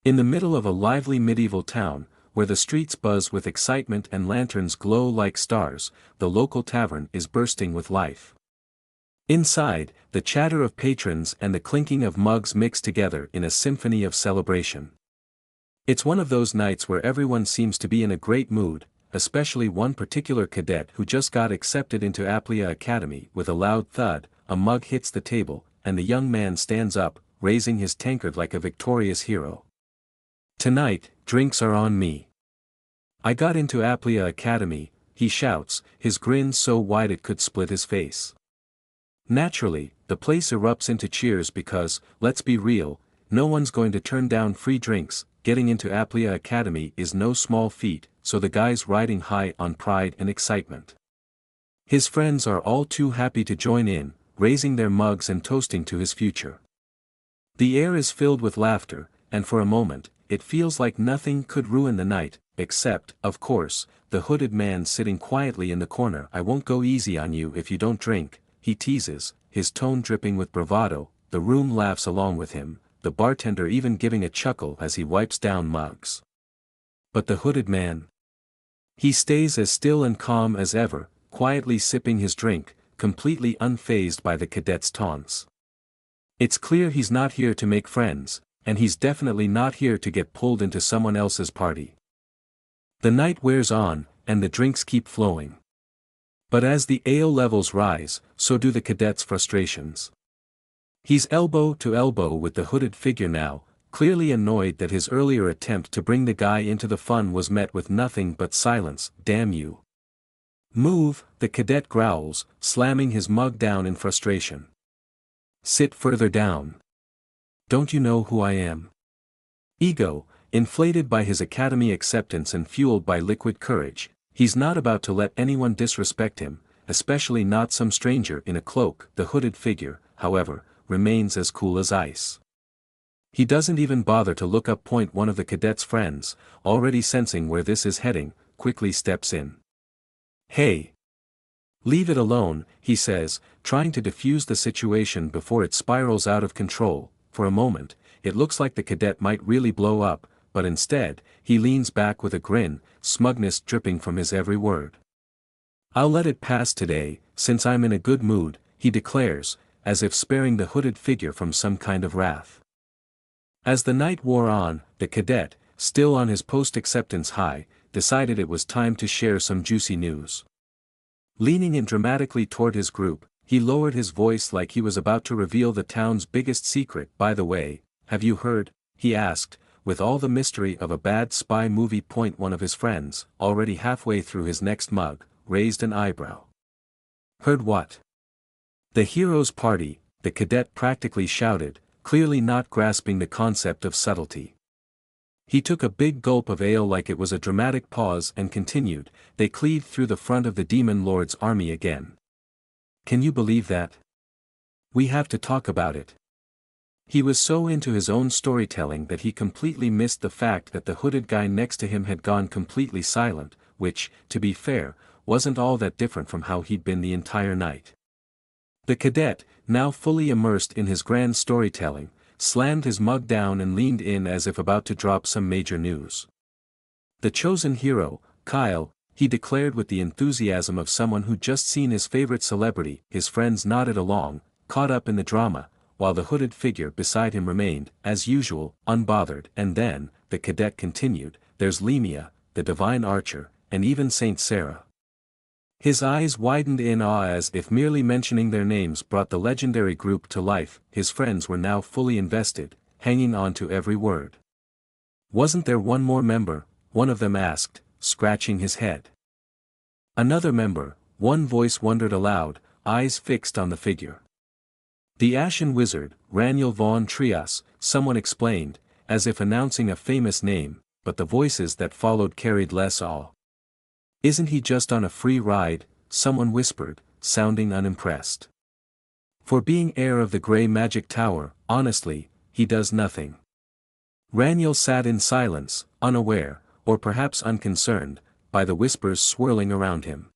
In the middle of a lively medieval town, where the streets buzz with excitement and lanterns glow like stars, the local tavern is bursting with life. Inside, the chatter of patrons and the clinking of mugs mix together in a symphony of celebration. It's one of those nights where everyone seems to be in a great mood, especially one particular cadet who just got accepted into Aplia Academy. With a loud thud, a mug hits the table, and the young man stands up, raising his tankard like a victorious hero. "Tonight, drinks are on me. I got into Aplia Academy," he shouts, his grin so wide it could split his face. Naturally, the place erupts into cheers because, let's be real, no one's going to turn down free drinks. Getting into Aplia Academy is no small feat, so the guy's riding high on pride and excitement. His friends are all too happy to join in, raising their mugs and toasting to his future. The air is filled with laughter, and for a moment, it feels like nothing could ruin the night, except, of course, the hooded man sitting quietly in the corner. "I won't go easy on you if you don't drink," he teases, his tone dripping with bravado. The room laughs along with him, the bartender even giving a chuckle as he wipes down mugs. But the hooded man? He stays as still and calm as ever, quietly sipping his drink, completely unfazed by the cadet's taunts. It's clear he's not here to make friends, and he's definitely not here to get pulled into someone else's party. The night wears on, and the drinks keep flowing. But as the ale levels rise, so do the cadet's frustrations. He's elbow to elbow with the hooded figure now, clearly annoyed that his earlier attempt to bring the guy into the fun was met with nothing but silence. "Damn you. Move," the cadet growls, slamming his mug down in frustration. "Sit further down. Don't you know who I am?" Ego, inflated by his academy acceptance and fueled by liquid courage, he's not about to let anyone disrespect him, especially not some stranger in a cloak. The hooded figure, however, remains as cool as ice. He doesn't even bother to look up. One of the cadet's friends, already sensing where this is heading, quickly steps in. "Hey! Leave it alone," he says, trying to defuse the situation before it spirals out of control. For a moment, it looks like the cadet might really blow up, but instead, he leans back with a grin, smugness dripping from his every word. "I'll let it pass today, since I'm in a good mood," he declares, as if sparing the hooded figure from some kind of wrath. As the night wore on, the cadet, still on his post-acceptance high, decided it was time to share some juicy news. Leaning in dramatically toward his group, he lowered his voice like he was about to reveal the town's biggest secret. "By the way, have you heard?" he asked, with all the mystery of a bad spy movie. One of his friends, already halfway through his next mug, raised an eyebrow. "Heard what?" "The hero's party," the cadet practically shouted, clearly not grasping the concept of subtlety. He took a big gulp of ale like it was a dramatic pause and continued, "They cleaved through the front of the Demon Lord's army again. Can you believe that? We have to talk about it." He was so into his own storytelling that he completely missed the fact that the hooded guy next to him had gone completely silent, which, to be fair, wasn't all that different from how he'd been the entire night. The cadet, now fully immersed in his grand storytelling, slammed his mug down and leaned in as if about to drop some major news. "The chosen hero, Kyle," he declared with the enthusiasm of someone who'd just seen his favorite celebrity. His friends nodded along, caught up in the drama, while the hooded figure beside him remained, as usual, unbothered. "And then," the cadet continued, "there's Lemia, the divine archer, and even Saint Sarah." His eyes widened in awe as if merely mentioning their names brought the legendary group to life. His friends were now fully invested, hanging on to every word. "Wasn't there one more member?" one of them asked, scratching his head. "Another member," one voice wondered aloud, eyes fixed on the figure. "The Ashen Wizard, Raniel Vaughn Trias," someone explained, as if announcing a famous name, but the voices that followed carried less awe. "Isn't he just on a free ride?" someone whispered, sounding unimpressed. "For being heir of the Grey Magic Tower, honestly, he does nothing." Raniel sat in silence, unaware, or perhaps unconcerned, by the whispers swirling around him.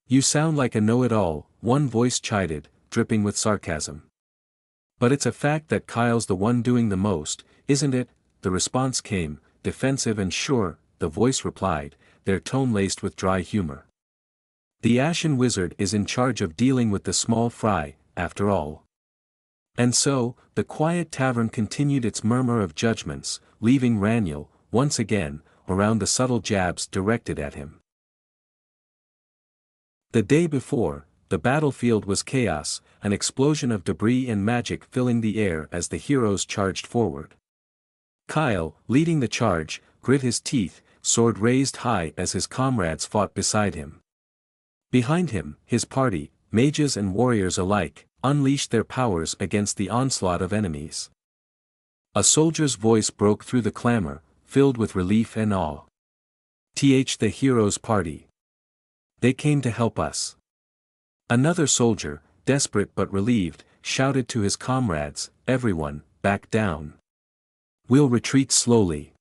"You sound like a know-it-all," one voice chided, dripping with sarcasm. "But it's a fact that Kyle's the one doing the most, isn't it?" the response came, defensive and sure, the voice replied, their tone laced with dry humor. The Ashen Wizard is in charge of dealing with the small fry, after all. And so, the quiet tavern continued its murmur of judgments, leaving Raniel, once again, around the subtle jabs directed at him. The day before, the battlefield was chaos, an explosion of debris and magic filling the air as the heroes charged forward. Kyle, leading the charge, grit his teeth, sword raised high as his comrades fought beside him. Behind him, his party, mages and warriors alike, unleashed their powers against the onslaught of enemies. A soldier's voice broke through the clamor, filled with relief and awe. The hero's party. They came to help us. Another soldier, desperate but relieved, shouted to his comrades, everyone, back down. We'll retreat slowly.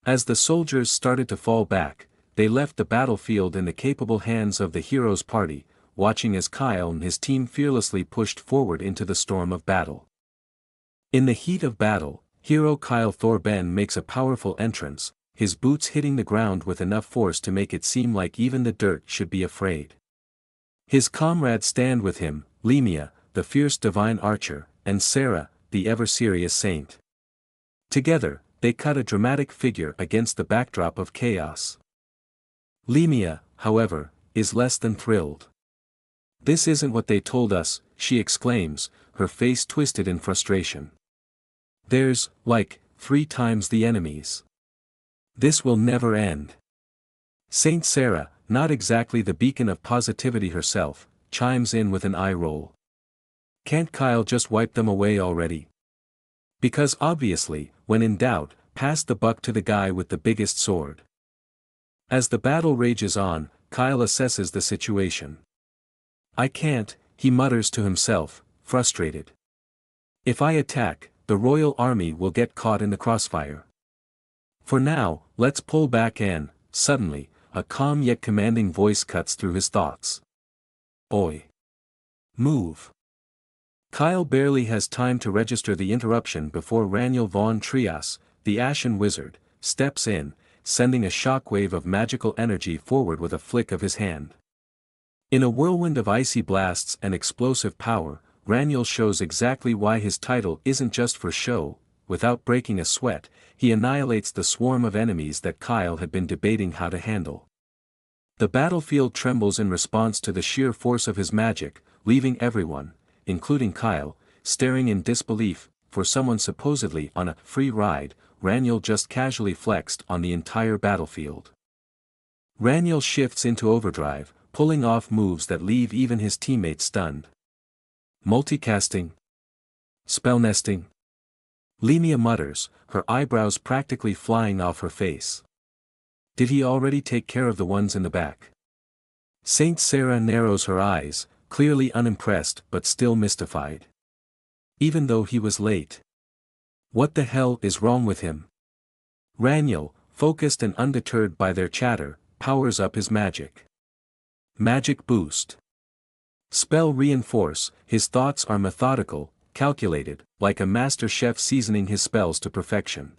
As the soldiers started to fall back, they left the battlefield in the capable hands of the hero's party, watching as Kyle and his team fearlessly pushed forward into the storm of battle. In the heat of battle, hero Kyle Thorben makes a powerful entrance, his boots hitting the ground with enough force to make it seem like even the dirt should be afraid. His comrades stand with him, Lemia, the fierce divine archer, and Sarah, the ever-serious saint. Together, they cut a dramatic figure against the backdrop of chaos. Lemia, however, is less than thrilled. This isn't what they told us, she exclaims, her face twisted in frustration. There's, like, 3 times the enemies. This will never end. Saint Sarah, not exactly the beacon of positivity herself, chimes in with an eye roll. Can't Kyle just wipe them away already? Because obviously, when in doubt, pass the buck to the guy with the biggest sword. As the battle rages on, Kyle assesses the situation. I can't, he mutters to himself, frustrated. If I attack, the royal army will get caught in the crossfire. For now, let's pull back and, suddenly, a calm yet commanding voice cuts through his thoughts. Oi! Move! Kyle barely has time to register the interruption before Raniel von Trias, the Ashen Wizard, steps in, sending a shockwave of magical energy forward with a flick of his hand. In a whirlwind of icy blasts and explosive power, Raniel shows exactly why his title isn't just for show. Without breaking a sweat, he annihilates the swarm of enemies that Kyle had been debating how to handle. The battlefield trembles in response to the sheer force of his magic, leaving everyone, including Kyle, staring in disbelief. For someone supposedly on a free ride, Raniel just casually flexed on the entire battlefield. Raniel shifts into overdrive, pulling off moves that leave even his teammates stunned. Multicasting? Spell nesting? Lemia mutters, her eyebrows practically flying off her face. Did he already take care of the ones in the back? Saint Sarah narrows her eyes, clearly unimpressed but still mystified. Even though he was late. What the hell is wrong with him? Raniel, focused and undeterred by their chatter, powers up his magic. Magic boost. Spell reinforce, his thoughts are methodical, calculated, like a master chef seasoning his spells to perfection.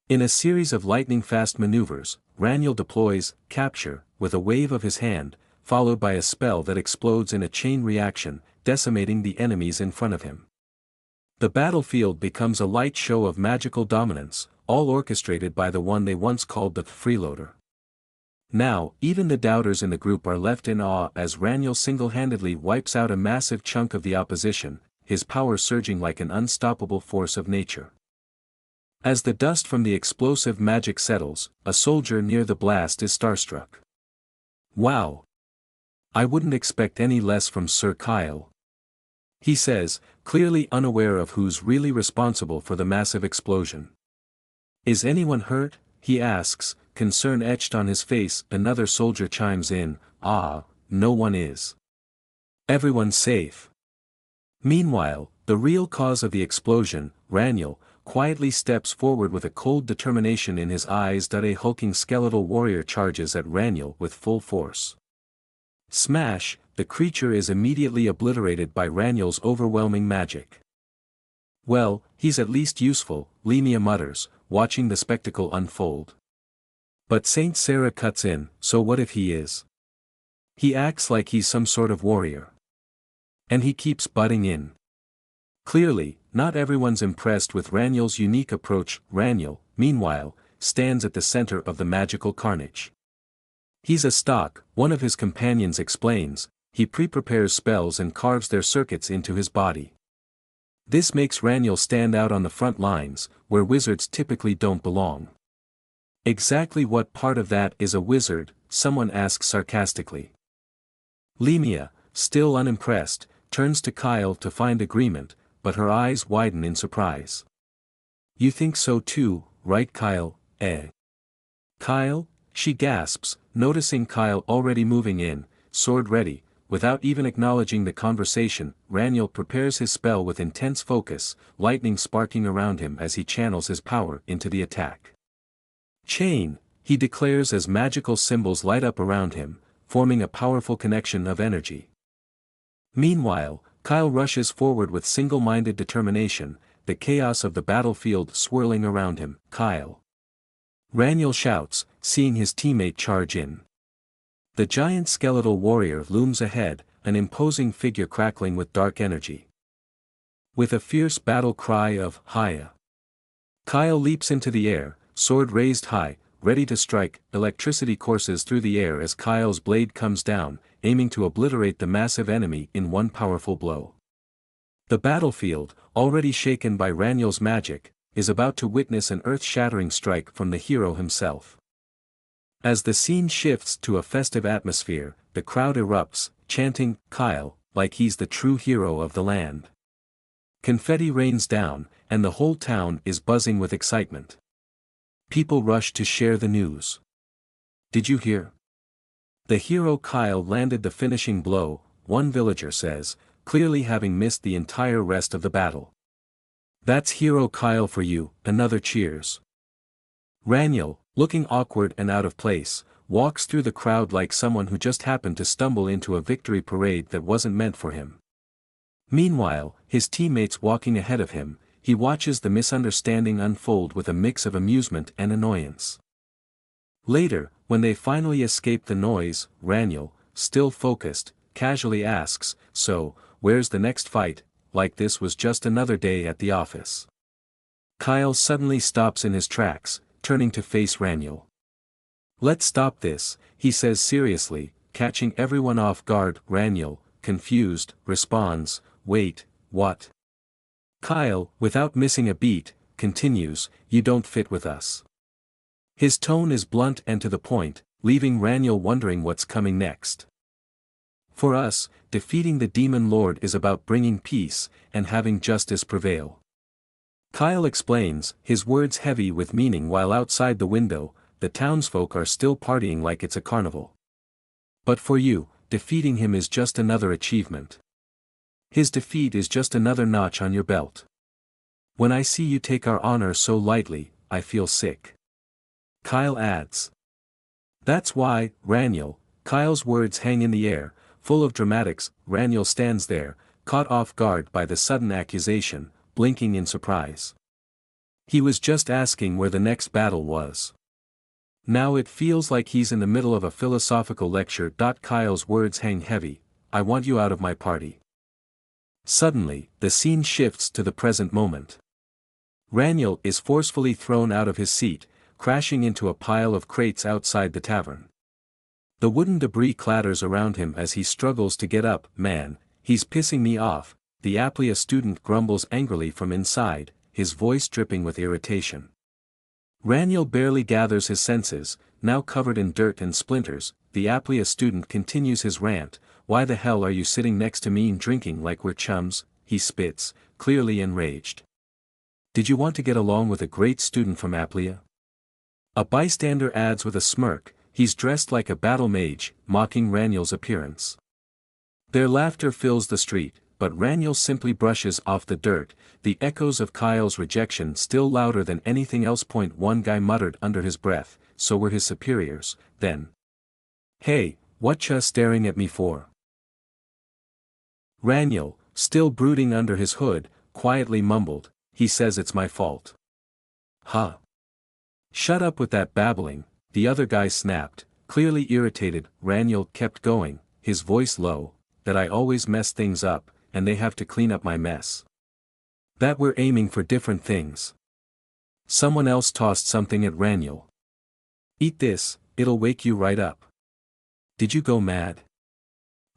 In a series of lightning-fast maneuvers, Raniel deploys capture with a wave of his hand, followed by a spell that explodes in a chain reaction, decimating the enemies in front of him. The battlefield becomes a light show of magical dominance, all orchestrated by the one they once called the freeloader. Now, even the doubters in the group are left in awe as Raniel single-handedly wipes out a massive chunk of the opposition, his power surging like an unstoppable force of nature. As the dust from the explosive magic settles, a soldier near the blast is starstruck. Wow! I wouldn't expect any less from Sir Kyle. He says, clearly unaware of who's really responsible for the massive explosion. Is anyone hurt? He asks, concern etched on his face. Another soldier chimes in, no one is. Everyone's safe. Meanwhile, the real cause of the explosion, Raniel, quietly steps forward with a cold determination in his eyes. A hulking skeletal warrior charges at Raniel with full force. Smash, the creature is immediately obliterated by Raniel's overwhelming magic. Well, he's at least useful, Lemia mutters, watching the spectacle unfold. But Saint Sarah cuts in, so what if he is? He acts like he's some sort of warrior. And he keeps butting in. Clearly, not everyone's impressed with Raniel's unique approach. Raniel, meanwhile, stands at the center of the magical carnage. He's a stock, one of his companions explains, he pre-prepares spells and carves their circuits into his body. This makes Raniel stand out on the front lines, where wizards typically don't belong. Exactly what part of that is a wizard, someone asks sarcastically. Lemia, still unimpressed, turns to Kyle to find agreement, but her eyes widen in surprise. You think so too, right Kyle, eh? Kyle? She gasps, noticing Kyle already moving in, sword ready. Without even acknowledging the conversation, Raniel prepares his spell with intense focus, lightning sparking around him as he channels his power into the attack. Chain, he declares as magical symbols light up around him, forming a powerful connection of energy. Meanwhile, Kyle rushes forward with single-minded determination, the chaos of the battlefield swirling around him. Kyle! Raniel shouts, seeing his teammate charge in. The giant skeletal warrior looms ahead, an imposing figure crackling with dark energy. With a fierce battle cry of "Hiya!" Kyle leaps into the air, sword raised high, ready to strike. Electricity courses through the air as Kyle's blade comes down, aiming to obliterate the massive enemy in one powerful blow. The battlefield, already shaken by Raniel's magic, is about to witness an earth-shattering strike from the hero himself. As the scene shifts to a festive atmosphere, the crowd erupts, chanting, "Kyle," like he's the true hero of the land. Confetti rains down, and the whole town is buzzing with excitement. People rush to share the news. Did you hear? The hero Kyle landed the finishing blow, one villager says, clearly having missed the entire rest of the battle. That's Hero Kyle for you, another cheers. Raniel, looking awkward and out of place, walks through the crowd like someone who just happened to stumble into a victory parade that wasn't meant for him. Meanwhile, his teammates walking ahead of him, he watches the misunderstanding unfold with a mix of amusement and annoyance. Later, when they finally escape the noise, Raniel, still focused, casually asks, "So, where's the next fight?" Like this was just another day at the office. Kyle suddenly stops in his tracks, turning to face Raniel. "Let's stop this," he says seriously, catching everyone off guard. Raniel, confused, responds, "Wait, what?" Kyle, without missing a beat, continues, "You don't fit with us." His tone is blunt and to the point, leaving Raniel wondering what's coming next. For us, defeating the Demon Lord is about bringing peace, and having justice prevail. Kyle explains, his words heavy with meaning while outside the window, the townsfolk are still partying like it's a carnival. But for you, defeating him is just another achievement. His defeat is just another notch on your belt. When I see you take our honor so lightly, I feel sick. Kyle adds. That's why, Raniel, Kyle's words hang in the air, full of dramatics. Raniel stands there, caught off guard by the sudden accusation, blinking in surprise. He was just asking where the next battle was. Now it feels like he's in the middle of a philosophical lecture. Kyle's words hang heavy, "I want you out of my party." Suddenly, the scene shifts to the present moment. Raniel is forcefully thrown out of his seat, crashing into a pile of crates outside the tavern. The wooden debris clatters around him as he struggles to get up. "Man, he's pissing me off," the Aplia student grumbles angrily from inside, his voice dripping with irritation. Raniel barely gathers his senses, now covered in dirt and splinters. The Aplia student continues his rant, "Why the hell are you sitting next to me and drinking like we're chums?" he spits, clearly enraged. "Did you want to get along with a great student from Aplia?" A bystander adds with a smirk, "He's dressed like a battle mage," mocking Raniel's appearance. Their laughter fills the street, but Raniel simply brushes off the dirt, the echoes of Kyle's rejection still louder than anything else. One guy muttered under his breath, "So were his superiors, then." "Hey, what ya staring at me for?" Raniel, still brooding under his hood, quietly mumbled, he says it's my fault. Huh. Shut up with that babbling, the other guy snapped, clearly irritated. Raniel kept going, his voice low, that I always mess things up, and they have to clean up my mess. That we're aiming for different things. Someone else tossed something at Raniel. Eat this, it'll wake you right up. Did you go mad?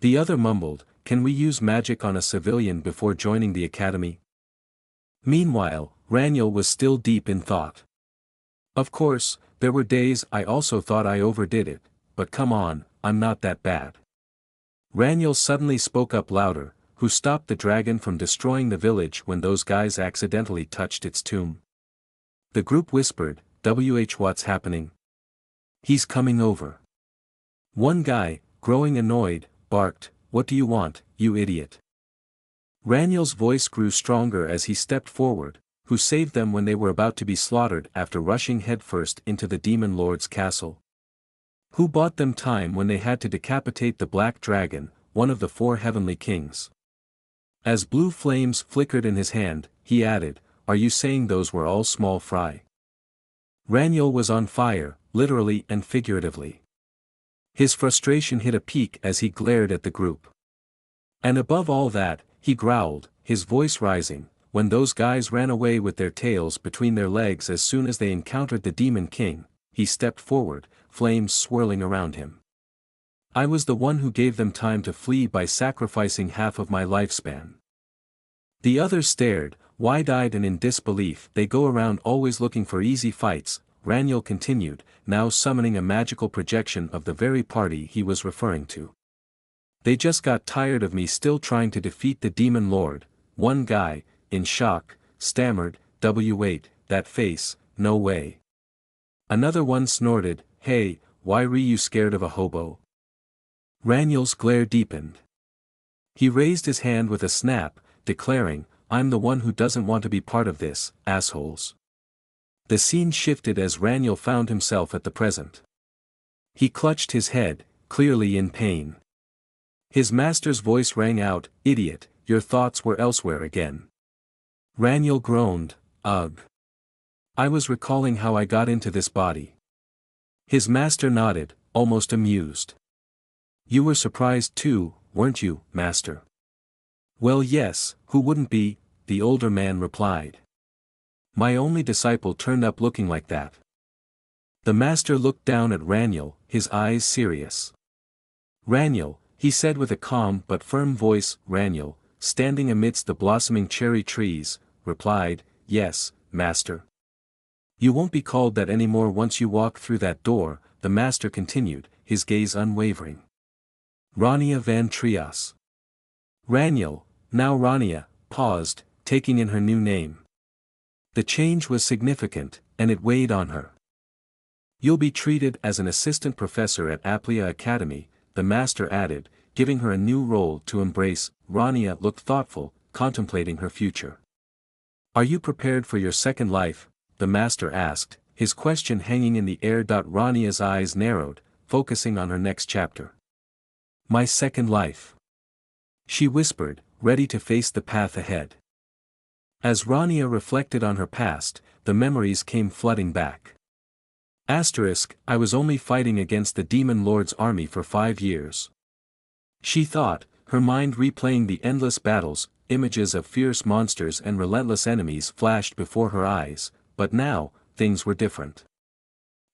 The other mumbled, can we use magic on a civilian before joining the academy? Meanwhile, Raniel was still deep in thought. Of course, there were days I also thought I overdid it, but come on, I'm not that bad. Raniel suddenly spoke up louder, who stopped the dragon from destroying the village when those guys accidentally touched its tomb. The group whispered, what's happening? He's coming over. One guy, growing annoyed, barked, what do you want, you idiot? Raniel's voice grew stronger as he stepped forward, who saved them when they were about to be slaughtered after rushing headfirst into the demon lord's castle. Who bought them time when they had to decapitate the black dragon, one of the 4 heavenly kings. As blue flames flickered in his hand, he added, are you saying those were all small fry? Raniel was on fire, literally and figuratively. His frustration hit a peak as he glared at the group. And above all that, he growled, his voice rising, when those guys ran away with their tails between their legs as soon as they encountered the Demon King, he stepped forward, flames swirling around him. I was the one who gave them time to flee by sacrificing half of my lifespan. The others stared, wide-eyed and in disbelief. They go around always looking for easy fights, Raniel continued, now summoning a magical projection of the very party he was referring to. They just got tired of me still trying to defeat the Demon Lord. One guy, in shock, stammered, wait, that face, no way. Another one snorted, hey, why were you scared of a hobo? Raniel's glare deepened. He raised his hand with a snap, declaring, I'm the one who doesn't want to be part of this, assholes. The scene shifted as Raniel found himself at the present. He clutched his head, clearly in pain. His master's voice rang out, idiot, your thoughts were elsewhere again. Raniel groaned, ugh. I was recalling how I got into this body. His master nodded, almost amused. You were surprised too, weren't you, master? Well yes, who wouldn't be, the older man replied. My only disciple turned up looking like that. The master looked down at Raniel, his eyes serious. Raniel, he said with a calm but firm voice, Raniel, standing amidst the blossoming cherry trees, replied, yes, master. You won't be called that anymore once you walk through that door, the master continued, his gaze unwavering. Rania van Trias. Raniel, now Rania, paused, taking in her new name. The change was significant, and it weighed on her. You'll be treated as an assistant professor at Aplia Academy, the master added, giving her a new role to embrace. Rania looked thoughtful, contemplating her future. Are you prepared for your second life? The master asked, his question hanging in the air. Rania's eyes narrowed, focusing on her next chapter. My second life. She whispered, ready to face the path ahead. As Rania reflected on her past, the memories came flooding back. I was only fighting against the Demon Lord's army for 5 years. She thought, her mind replaying the endless battles. Images of fierce monsters and relentless enemies flashed before her eyes, but now, things were different.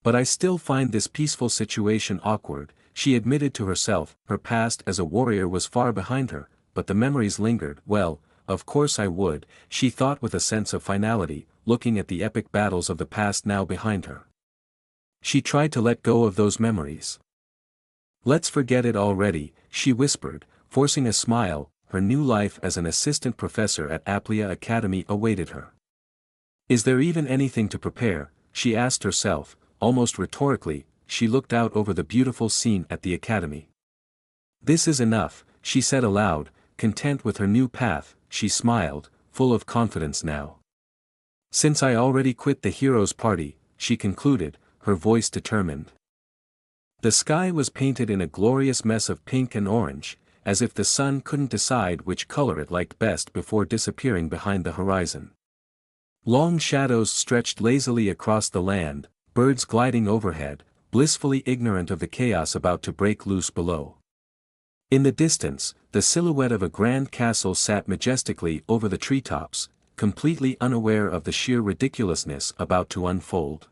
But I still find this peaceful situation awkward, she admitted to herself. Her past as a warrior was far behind her, but the memories lingered. Well, of course I would, she thought with a sense of finality, looking at the epic battles of the past now behind her. She tried to let go of those memories. Let's forget it already, she whispered, forcing a smile. Her new life as an assistant professor at Aplia Academy awaited her. Is there even anything to prepare? She asked herself, almost rhetorically. She looked out over the beautiful scene at the academy. This is enough, she said aloud, content with her new path. She smiled, full of confidence now. Since I already quit the hero's party, she concluded, her voice determined. The sky was painted in a glorious mess of pink and orange, as if the sun couldn't decide which color it liked best before disappearing behind the horizon. Long shadows stretched lazily across the land, birds gliding overhead, blissfully ignorant of the chaos about to break loose below. In the distance, the silhouette of a grand castle sat majestically over the treetops, completely unaware of the sheer ridiculousness about to unfold.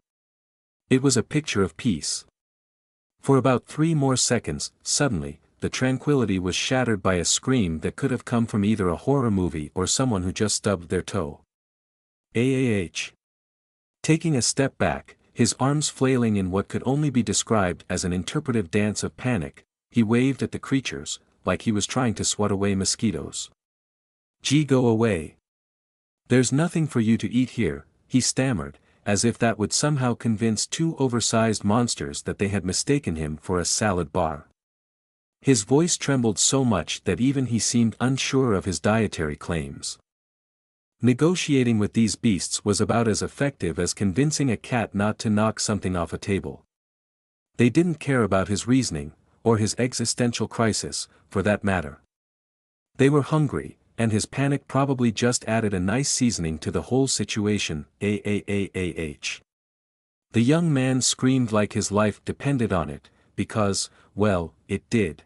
It was a picture of peace. For about 3 more seconds, suddenly, the tranquility was shattered by a scream that could have come from either a horror movie or someone who just stubbed their toe. Taking a step back, his arms flailing in what could only be described as an interpretive dance of panic, he waved at the creatures, like he was trying to swat away mosquitoes. "Gee, go away. There's nothing for you to eat here," he stammered, as if that would somehow convince 2 oversized monsters that they had mistaken him for a salad bar. His voice trembled so much that even he seemed unsure of his dietary claims. Negotiating with these beasts was about as effective as convincing a cat not to knock something off a table. They didn't care about his reasoning, or his existential crisis, for that matter. They were hungry, and his panic probably just added a nice seasoning to the whole situation. The young man screamed like his life depended on it, because, well, it did.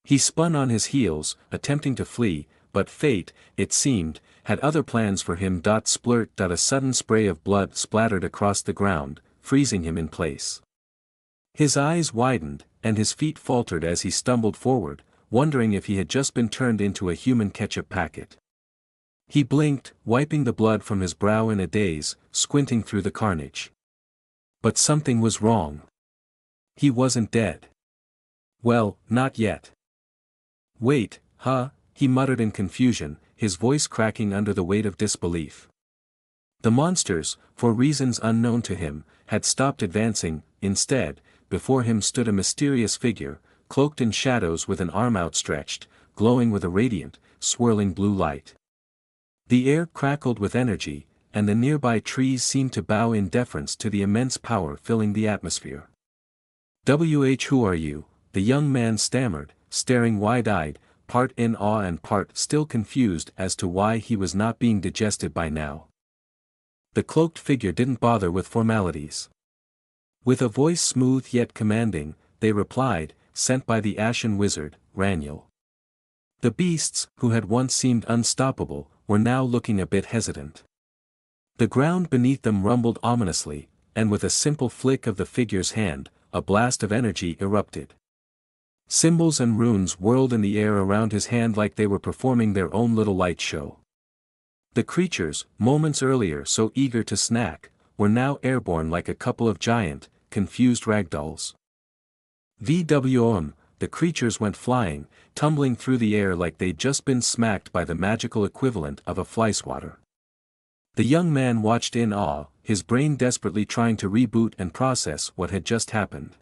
He spun on his heels, attempting to flee, but fate, it seemed, had other plans for him. A sudden spray of blood splattered across the ground, freezing him in place. His eyes widened, and his feet faltered as he stumbled forward, wondering if he had just been turned into a human ketchup packet. He blinked, wiping the blood from his brow in a daze, squinting through the carnage. But something was wrong. He wasn't dead. Well, not yet. "Wait, huh?" he muttered in confusion, his voice cracking under the weight of disbelief. The monsters, for reasons unknown to him, had stopped advancing. Instead, before him stood a mysterious figure, cloaked in shadows with an arm outstretched, glowing with a radiant, swirling blue light. The air crackled with energy, and the nearby trees seemed to bow in deference to the immense power filling the atmosphere. "Who are you?" the young man stammered, staring wide-eyed, part in awe and part still confused as to why he was not being digested by now. The cloaked figure didn't bother with formalities. With a voice smooth yet commanding, they replied, "Sent by the Ashen Wizard, Raniel." The beasts, who had once seemed unstoppable, were now looking a bit hesitant. The ground beneath them rumbled ominously, and with a simple flick of the figure's hand, a blast of energy erupted. Symbols and runes whirled in the air around his hand like they were performing their own little light show. The creatures, moments earlier so eager to snack, were now airborne like a couple of giant, confused ragdolls. The creatures went flying, tumbling through the air like they'd just been smacked by the magical equivalent of a fly swatter. The young man watched in awe, his brain desperately trying to reboot and process what had just happened.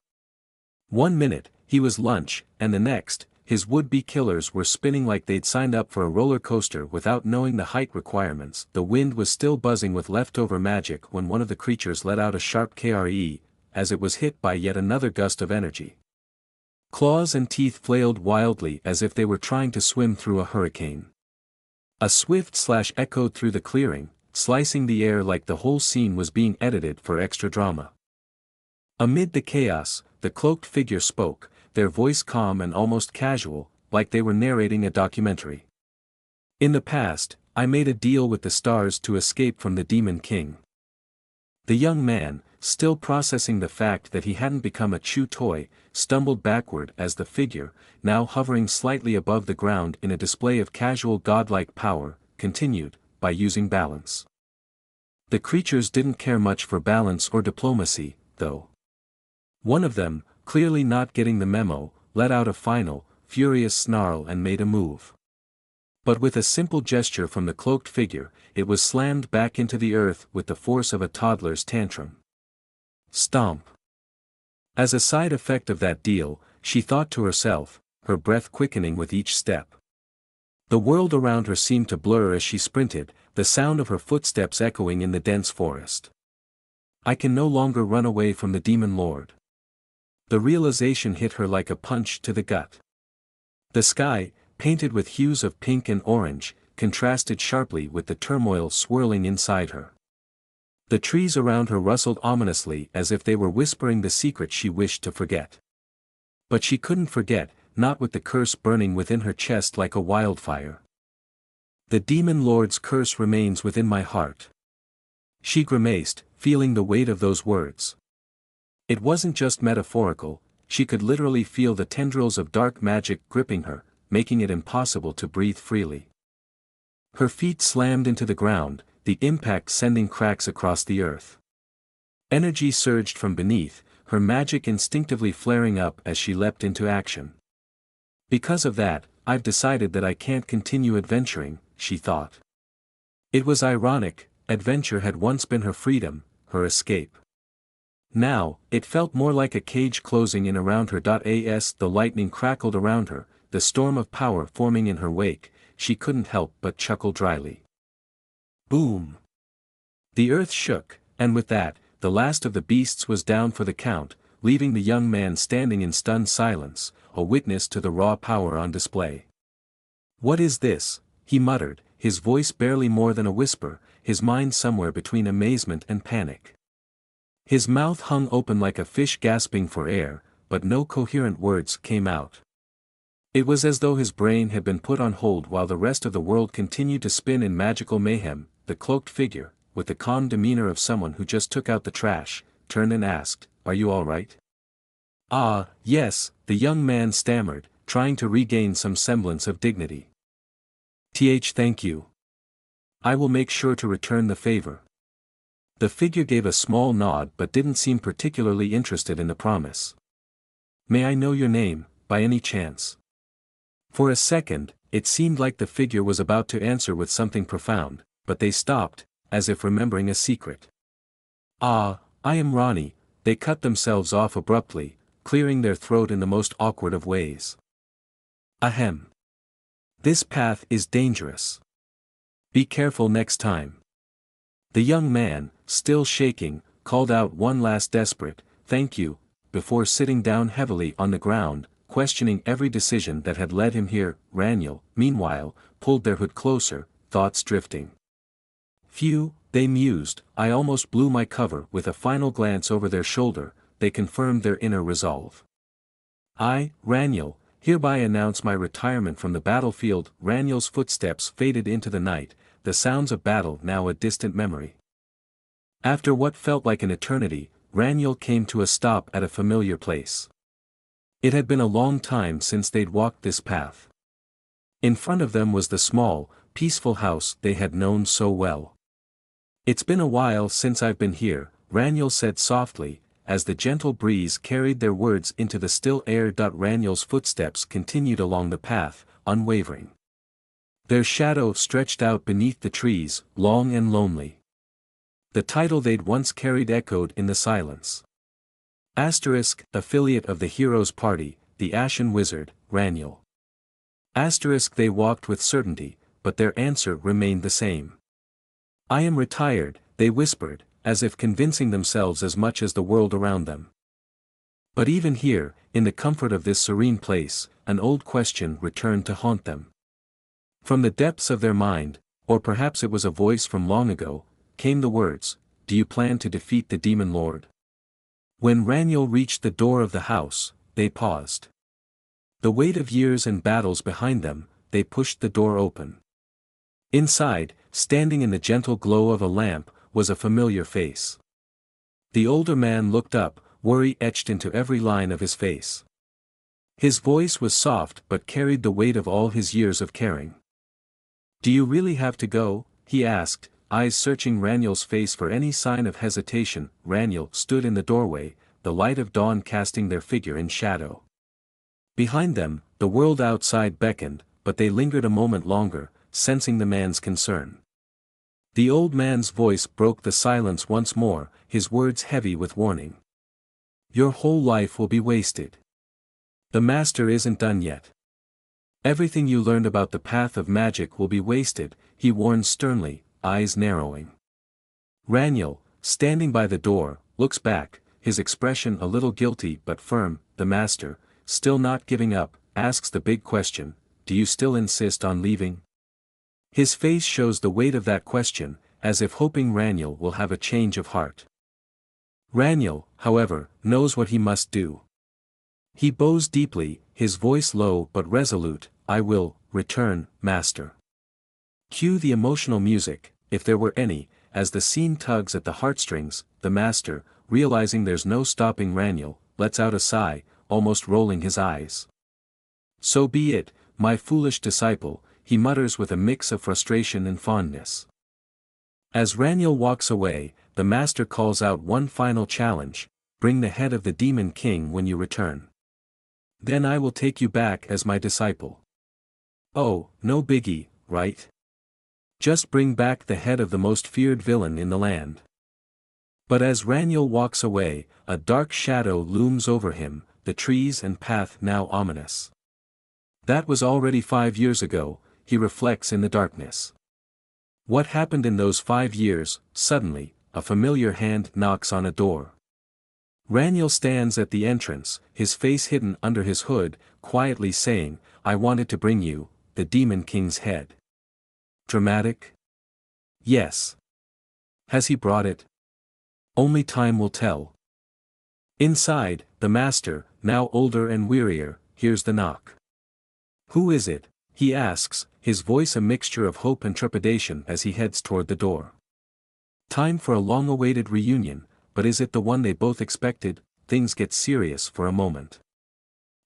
1 minute, he was lunch, and the next, his would-be killers were spinning like they'd signed up for a roller coaster without knowing the height requirements. The wind was still buzzing with leftover magic when one of the creatures let out a sharp KRE, as it was hit by yet another gust of energy. Claws and teeth flailed wildly as if they were trying to swim through a hurricane. A swift slash echoed through the clearing, slicing the air like the whole scene was being edited for extra drama. Amid the chaos, the cloaked figure spoke, their voice calm and almost casual, like they were narrating a documentary. "In the past, I made a deal with the stars to escape from the Demon King." The young man, still processing the fact that he hadn't become a chew toy, stumbled backward as the figure, now hovering slightly above the ground in a display of casual godlike power, continued, by using balance. The creatures didn't care much for balance or diplomacy, though. One of them, clearly not getting the memo, let out a final, furious snarl and made a move. But with a simple gesture from the cloaked figure, it was slammed back into the earth with the force of a toddler's tantrum. Stomp. As a side effect of that deal, she thought to herself, her breath quickening with each step. The world around her seemed to blur as she sprinted, the sound of her footsteps echoing in the dense forest. I can no longer run away from the Demon Lord. The realization hit her like a punch to the gut. The sky, painted with hues of pink and orange, contrasted sharply with the turmoil swirling inside her. The trees around her rustled ominously as if they were whispering the secret she wished to forget. But she couldn't forget, not with the curse burning within her chest like a wildfire. The demon lord's curse remains within my heart. She grimaced, feeling the weight of those words. It wasn't just metaphorical, she could literally feel the tendrils of dark magic gripping her, making it impossible to breathe freely. Her feet slammed into the ground, the impact sending cracks across the earth. Energy surged from beneath, her magic instinctively flaring up as she leapt into action. Because of that, I've decided that I can't continue adventuring, she thought. It was ironic, adventure had once been her freedom, her escape. Now, it felt more like a cage closing in around her. As the lightning crackled around her, the storm of power forming in her wake, she couldn't help but chuckle dryly. Boom! The earth shook, and with that, the last of the beasts was down for the count, leaving the young man standing in stunned silence, a witness to the raw power on display. "What is this?" he muttered, his voice barely more than a whisper, his mind somewhere between amazement and panic. His mouth hung open like a fish gasping for air, but no coherent words came out. It was as though his brain had been put on hold while the rest of the world continued to spin in magical mayhem. The cloaked figure, with the calm demeanor of someone who just took out the trash, turned and asked, "Are you all right?" "Ah, yes," the young man stammered, trying to regain some semblance of dignity. Thank you. I will make sure to return the favor." The figure gave a small nod but didn't seem particularly interested in the promise. "May I know your name, by any chance?" For a second, it seemed like the figure was about to answer with something profound, but they stopped, as if remembering a secret. "Ah, I am Ronnie," they cut themselves off abruptly, clearing their throat in the most awkward of ways. "Ahem. This path is dangerous. Be careful next time." The young man, still shaking, called out one last desperate, "Thank you," before sitting down heavily on the ground, questioning every decision that had led him here. Raniel, meanwhile, pulled their hood closer, thoughts drifting. "Phew," they mused, "I almost blew my cover." With a final glance over their shoulder, they confirmed their inner resolve. "I, Raniel, hereby announce my retirement from the battlefield." Raniel's footsteps faded into the night, the sounds of battle now a distant memory. After what felt like an eternity, Raniel came to a stop at a familiar place. It had been a long time since they'd walked this path. In front of them was the small, peaceful house they had known so well. "It's been a while since I've been here," Raniel said softly, as the gentle breeze carried their words into the still air. Raniel's footsteps continued along the path, unwavering. Their shadow stretched out beneath the trees, long and lonely. The title they'd once carried echoed in the silence. Affiliate of the hero's party, the Ashen Wizard, Raniel. They walked with certainty, but their answer remained the same. "I am retired," they whispered, as if convincing themselves as much as the world around them. But even here, in the comfort of this serene place, an old question returned to haunt them. From the depths of their mind, or perhaps it was a voice from long ago, came the words, "Do you plan to defeat the Demon Lord?" When Raniel reached the door of the house, they paused. The weight of years and battles behind them, they pushed the door open. Inside, standing in the gentle glow of a lamp, was a familiar face. The older man looked up, worry etched into every line of his face. His voice was soft but carried the weight of all his years of caring. "Do you really have to go?" he asked, eyes searching Raniel's face for any sign of hesitation. Raniel stood in the doorway, the light of dawn casting their figure in shadow. Behind them, the world outside beckoned, but they lingered a moment longer, sensing the man's concern. The old man's voice broke the silence once more, his words heavy with warning. "Your whole life will be wasted. The master isn't done yet. Everything you learned about the path of magic will be wasted," he warned sternly, eyes narrowing. Raniel, standing by the door, looks back, his expression a little guilty but firm. The master, still not giving up, asks the big question, "Do you still insist on leaving?" His face shows the weight of that question, as if hoping Raniel will have a change of heart. Raniel, however, knows what he must do. He bows deeply, his voice low but resolute, "I will return, master." Cue the emotional music, if there were any, as the scene tugs at the heartstrings. The master, realizing there's no stopping Raniel, lets out a sigh, almost rolling his eyes. "So be it, my foolish disciple," he mutters with a mix of frustration and fondness. As Raniel walks away, the master calls out one final challenge: "Bring the head of the Demon King when you return. Then I will take you back as my disciple." Oh, no biggie, right? Just bring back the head of the most feared villain in the land. But as Raniel walks away, a dark shadow looms over him, the trees and path now ominous. That was already 5 years ago, he reflects in the darkness. What happened in those 5 years? Suddenly, a familiar hand knocks on a door. Raniel stands at the entrance, his face hidden under his hood, quietly saying, "I wanted to bring you the Demon King's head." Dramatic? Yes. Has he brought it? Only time will tell. Inside, the master, now older and wearier, hears the knock. "Who is it?" he asks, his voice a mixture of hope and trepidation as he heads toward the door. Time for a long-awaited reunion, but is it the one they both expected? Things get serious for a moment.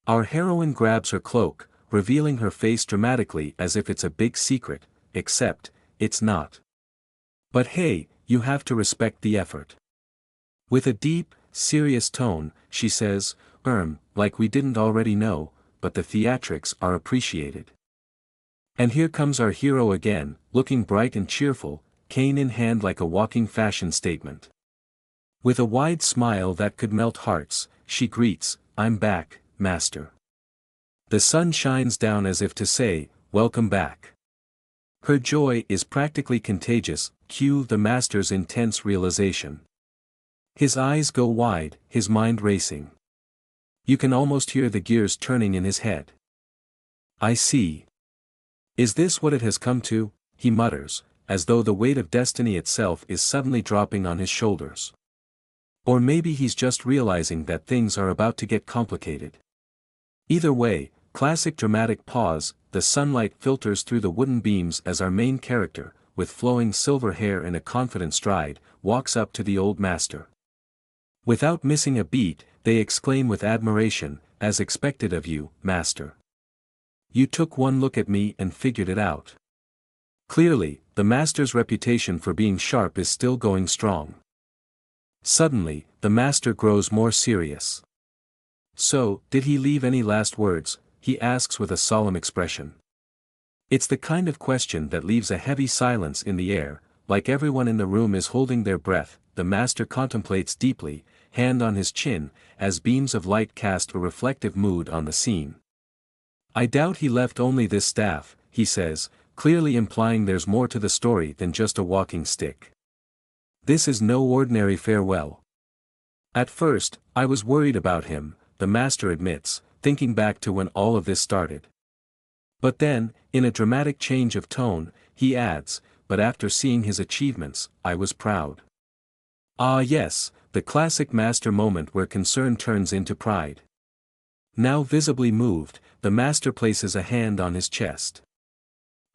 Our heroine grabs her cloak, revealing her face dramatically as if it's a big secret, except, it's not. But hey, you have to respect the effort. With a deep, serious tone, she says, like we didn't already know, but the theatrics are appreciated." And here comes our hero again, looking bright and cheerful, cane in hand like a walking fashion statement. With a wide smile that could melt hearts, she greets, "I'm back, master." The sun shines down as if to say, "Welcome back." Her joy is practically contagious. Cue the master's intense realization. His eyes go wide, his mind racing. You can almost hear the gears turning in his head. "I see. Is this what it has come to?" he mutters, as though the weight of destiny itself is suddenly dropping on his shoulders. Or maybe he's just realizing that things are about to get complicated. Either way, classic dramatic pause, the sunlight filters through the wooden beams as our main character, with flowing silver hair and a confident stride, walks up to the old master. Without missing a beat, they exclaim with admiration, "As expected of you, master. You took one look at me and figured it out." Clearly, the master's reputation for being sharp is still going strong. Suddenly, the master grows more serious. "So, did he leave any last words?" he asks with a solemn expression. It's the kind of question that leaves a heavy silence in the air, like everyone in the room is holding their breath. The master contemplates deeply, hand on his chin, as beams of light cast a reflective mood on the scene. "I doubt he left only this staff," he says, clearly implying there's more to the story than just a walking stick. This is no ordinary farewell. "At first, I was worried about him," the master admits, thinking back to when all of this started. But then, in a dramatic change of tone, he adds, "But after seeing his achievements, I was proud." Ah yes, the classic master moment where concern turns into pride. Now visibly moved, the master places a hand on his chest.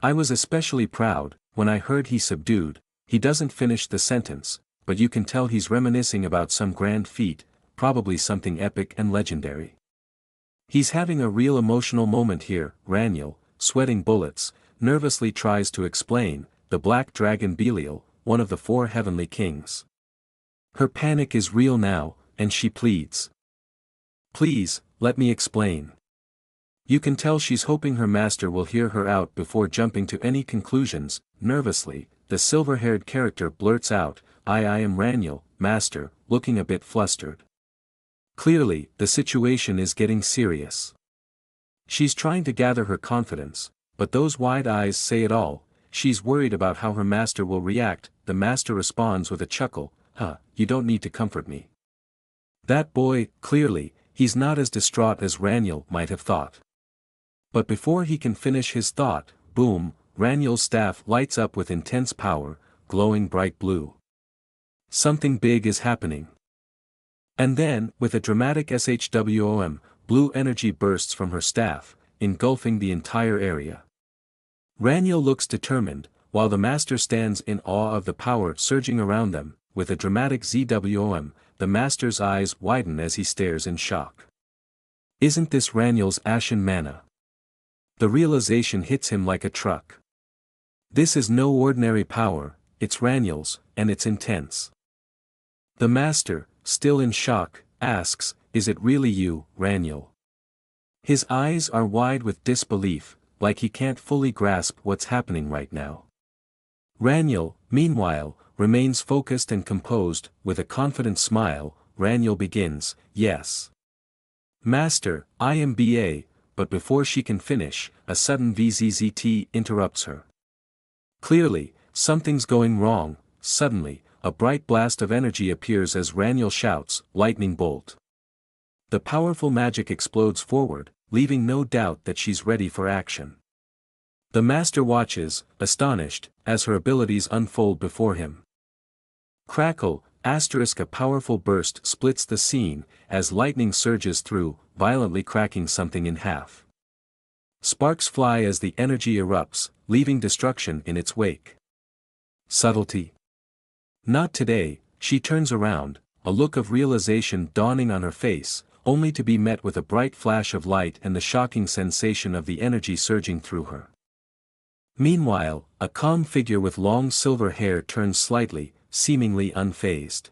"I was especially proud, when I heard he subdued." He doesn't finish the sentence, but you can tell he's reminiscing about some grand feat, probably something epic and legendary. He's having a real emotional moment here. Raniel, sweating bullets, nervously tries to explain, "The black dragon Belial, one of the 4 heavenly kings." Her panic is real now, and she pleads. "Please, let me explain." You can tell she's hoping her master will hear her out before jumping to any conclusions. Nervously, the silver-haired character blurts out, I am Raniel, master," looking a bit flustered. Clearly, the situation is getting serious. She's trying to gather her confidence, but those wide eyes say it all. She's worried about how her master will react. The master responds with a chuckle, "You don't need to comfort me." That boy, clearly, he's not as distraught as Raniel might have thought. But before he can finish his thought, boom, Raniel's staff lights up with intense power, glowing bright blue. Something big is happening. And then, with a dramatic shwom, blue energy bursts from her staff, engulfing the entire area. Raniel looks determined, while the master stands in awe of the power surging around them. With a dramatic zwom, the master's eyes widen as he stares in shock. Isn't this Raniel's ashen mana? The realization hits him like a truck. This is no ordinary power, it's Raniel's, and it's intense. The master, still in shock, asks, "Is it really you, Raniel?" His eyes are wide with disbelief, like he can't fully grasp what's happening right now. Raniel, meanwhile, remains focused and composed. With a confident smile, Raniel begins, "Yes. Master, I am BA," but before she can finish, a sudden VZZT interrupts her. Clearly, something's going wrong. Suddenly, a bright blast of energy appears as Raniel shouts, "Lightning bolt." The powerful magic explodes forward, leaving no doubt that she's ready for action. The master watches, astonished, as her abilities unfold before him. Crackle, a powerful burst splits the scene, as lightning surges through, violently cracking something in half. Sparks fly as the energy erupts, leaving destruction in its wake. Subtlety? Not today. She turns around, a look of realization dawning on her face, only to be met with a bright flash of light and the shocking sensation of the energy surging through her. Meanwhile, a calm figure with long silver hair turns slightly, seemingly unfazed.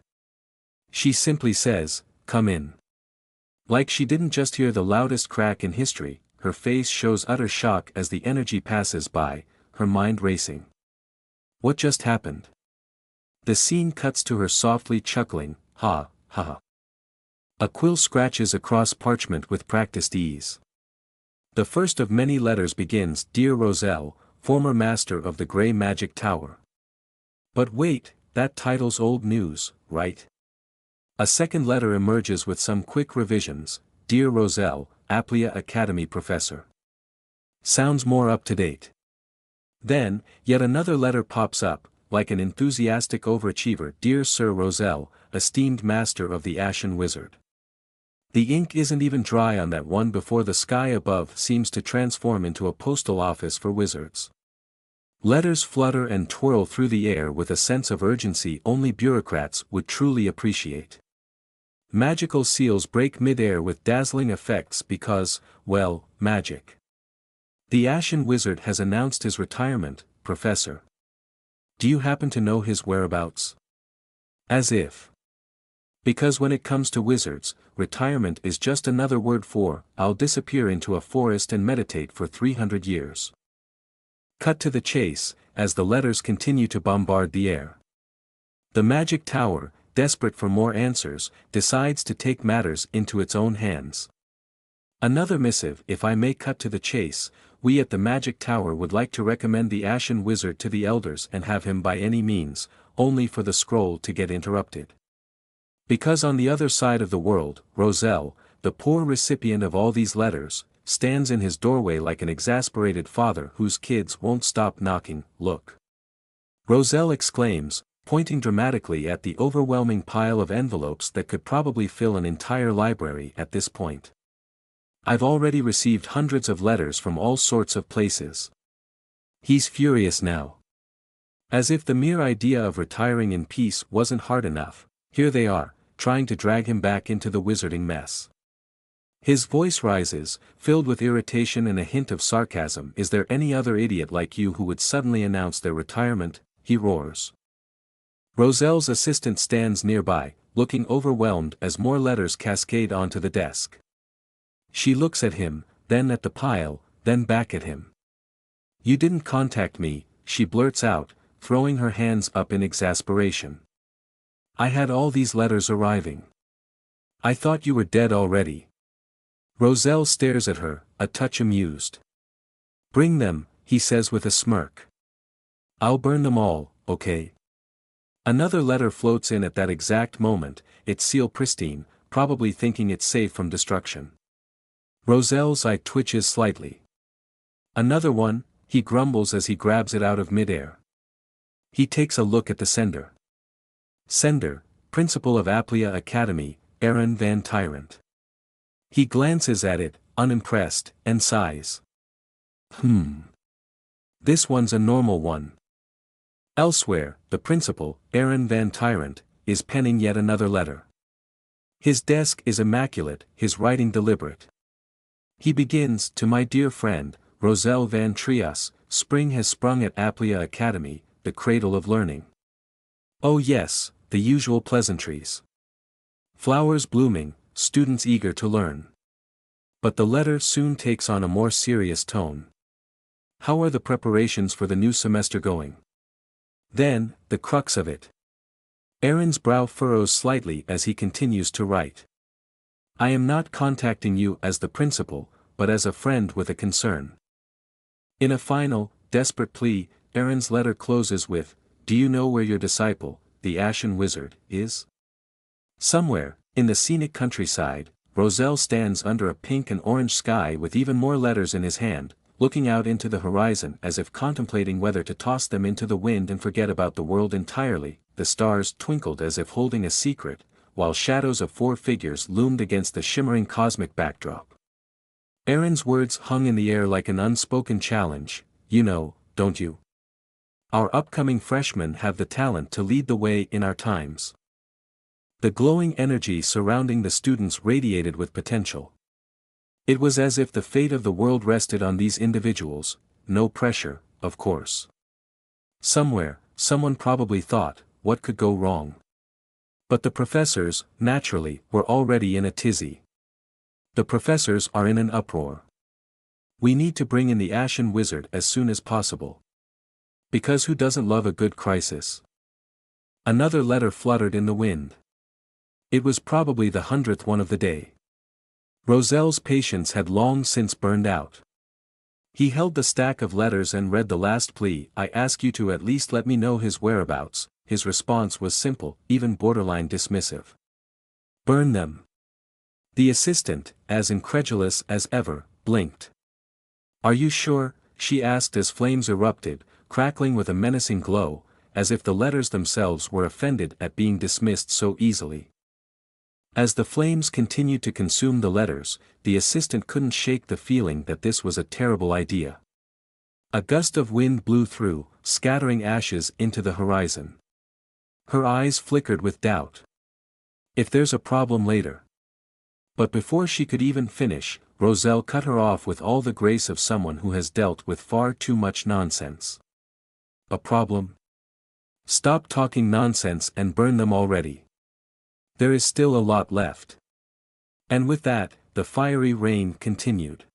She simply says, "Come in." Like she didn't just hear the loudest crack in history, her face shows utter shock as the energy passes by, her mind racing. What just happened? The scene cuts to her softly chuckling, "Ha, ha ha." A quill scratches across parchment with practiced ease. The first of many letters begins, "Dear Roselle, former master of the Grey Magic Tower." But wait, that title's old news, right? A second letter emerges with some quick revisions, "Dear Roselle, Aplia Academy Professor." Sounds more up to date. Then, yet another letter pops up, like an enthusiastic overachiever, "Dear Sir Roselle, esteemed master of the Ashen Wizard." The ink isn't even dry on that one before the sky above seems to transform into a postal office for wizards. Letters flutter and twirl through the air with a sense of urgency only bureaucrats would truly appreciate. Magical seals break mid-air with dazzling effects because, well, magic. The Ashen Wizard has announced his retirement, Professor. Do you happen to know his whereabouts? As if. Because when it comes to wizards, retirement is just another word for, "I'll disappear into a forest and meditate for 300 years. Cut to the chase, as the letters continue to bombard the air. The Magic Tower, desperate for more answers, decides to take matters into its own hands. Another missive. "If I may cut to the chase, we at the Magic Tower would like to recommend the Ashen Wizard to the elders and have him by any means," only for the scroll to get interrupted. Because on the other side of the world, Roselle, the poor recipient of all these letters, stands in his doorway like an exasperated father whose kids won't stop knocking. "Look!" Roselle exclaims, pointing dramatically at the overwhelming pile of envelopes that could probably fill an entire library at this point. "I've already received hundreds of letters from all sorts of places." He's furious now. As if the mere idea of retiring in peace wasn't hard enough, here they are, trying to drag him back into the wizarding mess. His voice rises, filled with irritation and a hint of sarcasm. "Is there any other idiot like you who would suddenly announce their retirement?" he roars. Roselle's assistant stands nearby, looking overwhelmed as more letters cascade onto the desk. She looks at him, then at the pile, then back at him. "You didn't contact me," she blurts out, throwing her hands up in exasperation. "I had all these letters arriving. I thought you were dead already." Roselle stares at her, a touch amused. "Bring them," he says with a smirk. "I'll burn them all, okay?" Another letter floats in at that exact moment, its seal pristine, probably thinking it's safe from destruction. Roselle's eye twitches slightly. "Another one?" he grumbles as he grabs it out of midair. He takes a look at the sender. Sender, Principal of Aplia Academy, Aaron Van Tyrant. He glances at it, unimpressed, and sighs. This one's a normal one. Elsewhere, the principal, Aaron Van Tyrant, is penning yet another letter. His desk is immaculate, his writing deliberate. He begins, to my dear friend, Roselle Van Trias, spring has sprung at Aplia Academy, the cradle of learning. Oh yes, the usual pleasantries. Flowers blooming, students eager to learn. But the letter soon takes on a more serious tone. How are the preparations for the new semester going? Then, the crux of it. Aaron's brow furrows slightly as he continues to write. I am not contacting you as the principal, but as a friend with a concern. In a final, desperate plea, Aaron's letter closes with, do you know where your disciple, the Ashen Wizard, is? Somewhere, in the scenic countryside, Roselle stands under a pink and orange sky with even more letters in his hand, looking out into the horizon as if contemplating whether to toss them into the wind and forget about the world entirely. The stars twinkled as if holding a secret, while shadows of 4 figures loomed against the shimmering cosmic backdrop. Aaron's words hung in the air like an unspoken challenge, you know, don't you? Our upcoming freshmen have the talent to lead the way in our times. The glowing energy surrounding the students radiated with potential. It was as if the fate of the world rested on these individuals, no pressure, of course. Somewhere, someone probably thought, what could go wrong? But the professors, naturally, were already in a tizzy. The professors are in an uproar. We need to bring in the Ashen Wizard as soon as possible. Because who doesn't love a good crisis? Another letter fluttered in the wind. It was probably the 100th one of the day. Roselle's patience had long since burned out. He held the stack of letters and read the last plea, I ask you to at least let me know his whereabouts. His response was simple, even borderline dismissive. Burn them. The assistant, as incredulous as ever, blinked. Are you sure? She asked as flames erupted, crackling with a menacing glow, as if the letters themselves were offended at being dismissed so easily. As the flames continued to consume the letters, the assistant couldn't shake the feeling that this was a terrible idea. A gust of wind blew through, scattering ashes into the horizon. Her eyes flickered with doubt. If there's a problem later. But before she could even finish, Roselle cut her off with all the grace of someone who has dealt with far too much nonsense. A problem? Stop talking nonsense and burn them already. There is still a lot left. And with that, the fiery rain continued.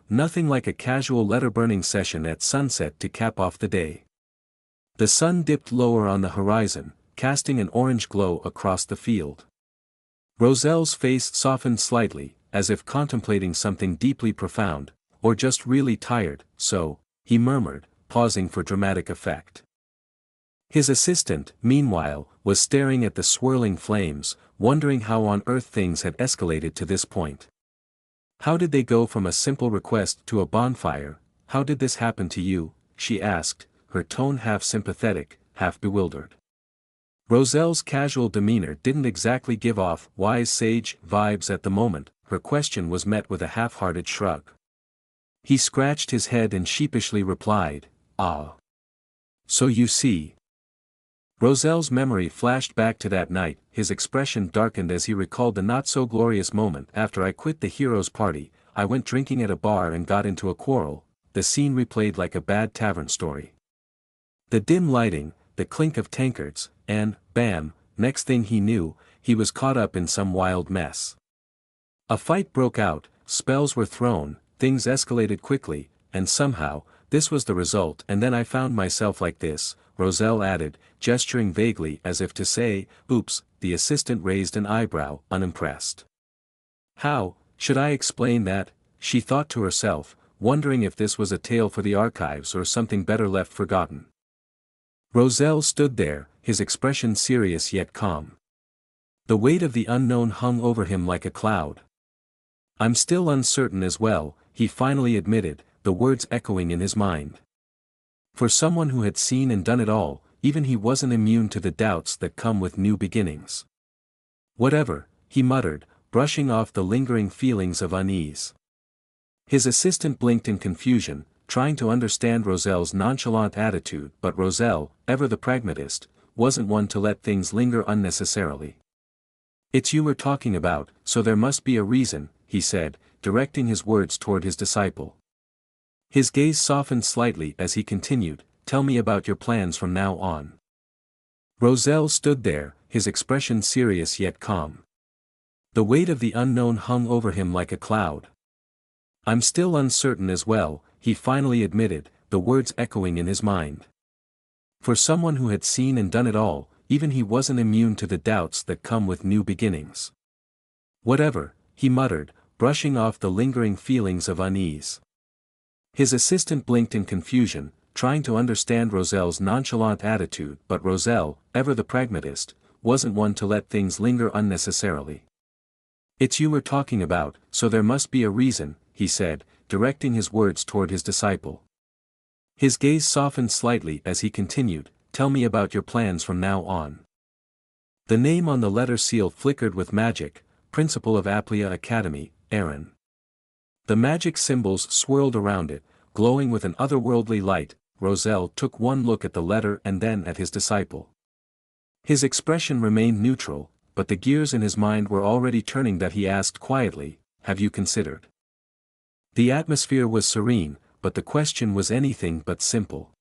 Nothing like a casual letter-burning session at sunset to cap off the day. The sun dipped lower on the horizon, casting an orange glow across the field. Roselle's face softened slightly, as if contemplating something deeply profound, or just really tired, so, he murmured, pausing for dramatic effect. His assistant, meanwhile, was staring at the swirling flames, wondering how on earth things had escalated to this point. How did they go from a simple request to a bonfire? How did this happen to you? She asked, her tone half sympathetic, half bewildered. Roselle's casual demeanor didn't exactly give off wise sage vibes at the moment. Her question was met with a half-hearted shrug. He scratched his head and sheepishly replied, So you see. Roselle's memory flashed back to that night, his expression darkened as he recalled the not-so-glorious moment. After I quit the hero's party, I went drinking at a bar and got into a quarrel, the scene replayed like a bad tavern story. The dim lighting, the clink of tankards, and, bam, next thing he knew, he was caught up in some wild mess. A fight broke out, spells were thrown, things escalated quickly, and somehow, this was the result. And then I found myself like this, Roselle added, gesturing vaguely as if to say, oops. The assistant raised an eyebrow, unimpressed. How should I explain that? She thought to herself, wondering if this was a tale for the archives or something better left forgotten. Roselle stood there, his expression serious yet calm. The weight of the unknown hung over him like a cloud. I'm still uncertain as well, he finally admitted, the words echoing in his mind. For someone who had seen and done it all, even he wasn't immune to the doubts that come with new beginnings. Whatever, he muttered, brushing off the lingering feelings of unease. His assistant blinked in confusion, trying to understand Roselle's nonchalant attitude, but Roselle, ever the pragmatist, wasn't one to let things linger unnecessarily. "It's you we're talking about, so there must be a reason," he said, directing his words toward his disciple. His gaze softened slightly as he continued, "Tell me about your plans from now on." Roselle stood there, his expression serious yet calm. The weight of the unknown hung over him like a cloud. "I'm still uncertain as well," he finally admitted, the words echoing in his mind. For someone who had seen and done it all, even he wasn't immune to the doubts that come with new beginnings. "Whatever," he muttered, brushing off the lingering feelings of unease. His assistant blinked in confusion, trying to understand Roselle's nonchalant attitude, but Roselle, ever the pragmatist, wasn't one to let things linger unnecessarily. "It's you we're talking about, so there must be a reason," he said, directing his words toward his disciple. His gaze softened slightly as he continued, "Tell me about your plans from now on." The name on the letter seal flickered with magic, Principal of Applia Academy, Aaron. The magic symbols swirled around it, glowing with an otherworldly light. Roselle took one look at the letter and then at his disciple. His expression remained neutral, but the gears in his mind were already turning that he asked quietly, "Have you considered?" The atmosphere was serene, but the question was anything but simple.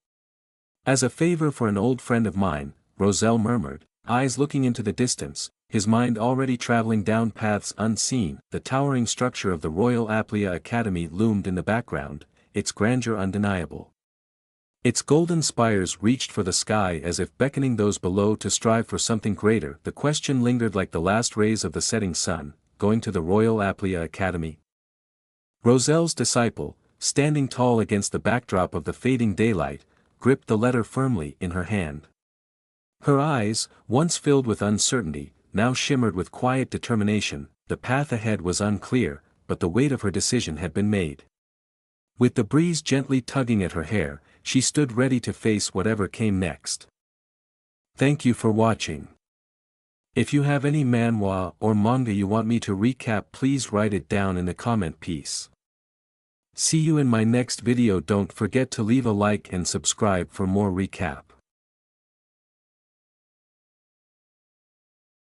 "As a favor for an old friend of mine," Roselle murmured, eyes looking into the distance, his mind already traveling down paths unseen. The towering structure of the Royal Applia Academy loomed in the background, its grandeur undeniable. Its golden spires reached for the sky as if beckoning those below to strive for something greater. The question lingered like the last rays of the setting sun, going to the Royal Applia Academy? Roselle's disciple, standing tall against the backdrop of the fading daylight, gripped the letter firmly in her hand. Her eyes, once filled with uncertainty, now shimmered with quiet determination. The path ahead was unclear, but the weight of her decision had been made. With the breeze gently tugging at her hair, she stood ready to face whatever came next. Thank you for watching. If you have any manhwa or manga you want me to recap, please write it down in the comment piece. See you in my next video. Don't forget to leave a like and subscribe for more recap.